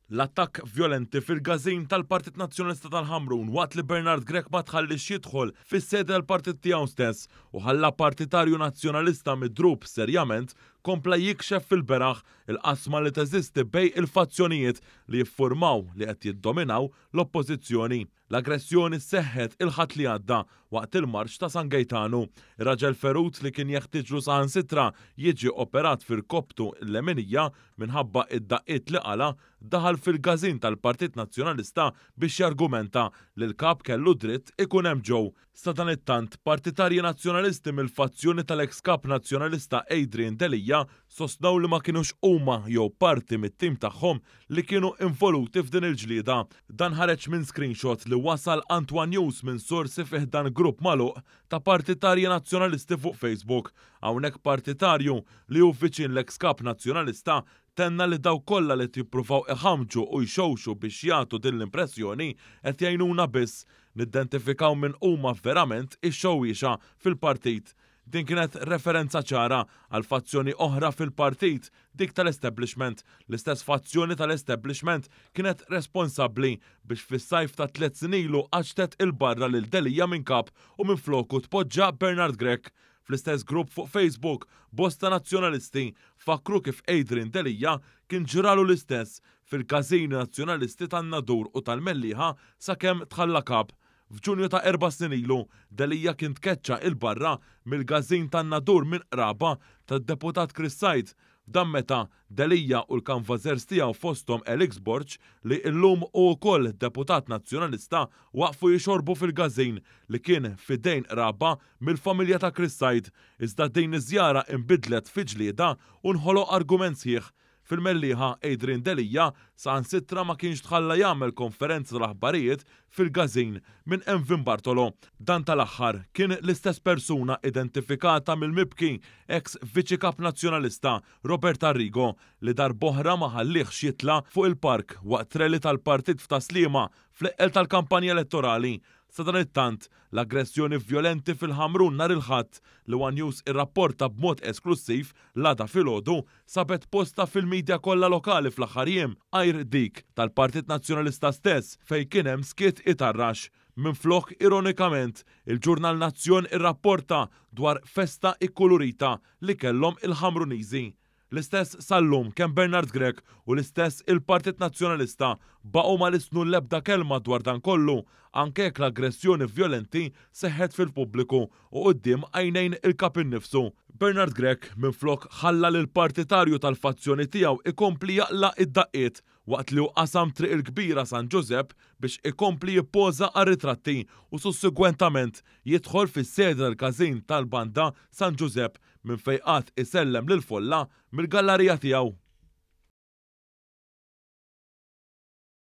L-attakk violenti fil-gazin tal-Partit Nazzjonalista tal-Ħamrun waqt li Bernard Grech ma tħallix jidħol fis-sede tal-partit tiegħu stess u ħalla partitarju nazzjonalista midrub serjament kompla jikxef fil-beraħ il-qasma li teżisti bej il-fazzjonijiet li jiffurmaw li qed jiddominaw l-oppożizzjoni. L-aggressjoni seħħet il-ħadd li għadda waqt il-marċ ta' San Gejtanu. Ir-raġel ferut li kien jeħtieġlu saħansitra jiġi operat fil-koptu l-leminija minħabba id-daqqiet li qala daħal fil-gazin tal-Partit Nazzjonalista biex jargumenta li l-kap kellu dritt ikun hemm ġew. Sa dan it-tant, partitarji nazzjonalisti mill-fazzjoni tal-eks kap nazzjonalista Adrian Delija sostnaw li ma kienux huma jew parti mit-tim tagħhom li kienu involuti f'din il-ġlieda. Dan ħareġ minn screenshot li wasal Antwan News minn sorsi fih dan grupp magħluq ta' partitarji nazzjonalisti fuq Facebook. Hawnhekk partitarju li hu viċin l-eks kap nazzjonalista tenna li daw kollha li jippruvaw iħamġu u jxowxu biex jagħtu din l-impressjoni qed jgħinuna biss nidentifikaw minn huma verament ix-xowwiexa fil-partit. Din kienet referenza ċara għal fazzjoni oħra fil-partit, dik tal-establishment. L-istess fazzjoni tal-establishment kienet responsabbli biex fis-sajf ta' 3 snin ilu għaxtet il-barra lil Delija minn kap u minn floku tpoġġa Bernard Grech. Fl-istess grupp fuq Facebook, bosta nazzjonalisti fakru kif Adrian Delija kien ġralu l-istess fil-kazini nazzjonalisti tan-Nadur u tal-Melliħa sakemm tħalla kap. F'Ġunju ta' 4 snin ilu, Delija kien tkeċċa il-barra mill-gazin tan-Nadur minn qraba tad-deputat Chris Said. Dan meta Delija u l-kanvażers tiegħu fosthom Elix Borch li llum u wkoll deputat nazzjonalista waqfu jixorbu fil-gazin li kien fidejn qraba mill-familja ta' Chris Said. Iżda din iż-żjara inbidlet fi ġlieda u nħoloq argument sħiħ. Fil-Melliħa Adrian Delija saħansitra ma kienx tħalla jagħmel konferenza tal-aħbarijiet fil-gazin minn Envin Bartolo. Dan tal-aħħar kien l-istess persuna identifikata mill-mibki ex viċi kap nazzjonalista Robert Arrigo li darb'oħra ma ħallihx jitla fuq il-park waqt rally tal-partit f'Taslima fl-eqqel tal-kampanja elettorali. Sa dan it-tant, l-aggressjoni vjolenti fil-Ħamrun nhar il-Ħadd li One News irrapporta b'mod esklusiv l-għada filgħodu sabet posta fil-medja kollha lokali fl-aħħar jiem għajr dik tal-Partit Nazzjonalista stess fejn kien hemm skiet itarrax. Minflok ironikament, il-ġurnal Nazzjon irrapporta dwar festa ikkulurita li kellhom il-Ħamruniżi. L-istess sal-lum kemm Bernard Grech u l-istess il-Partit Nazzjonalista baqgħu ma lisnu l-ebda kelma dwar dan kollu, anke jekk l-aggressjoni vjolenti seħħet fil-pubbliku u quddiem għajnejn il-kap innifsu. Bernard Grech minflok ħalla lil partitarju tal-fazzjoni tiegħu ikompli jaqlaq id-daqqiet waqt li qasam triq il-kbira San Giuseppe biex ikompli jippoża għar-ritratti u sussegwentament jidħol fis-sede tal-kazin tal-banda San Giuseppe minn fejn qatt isellem lil folla mill-gallerija tiegħu.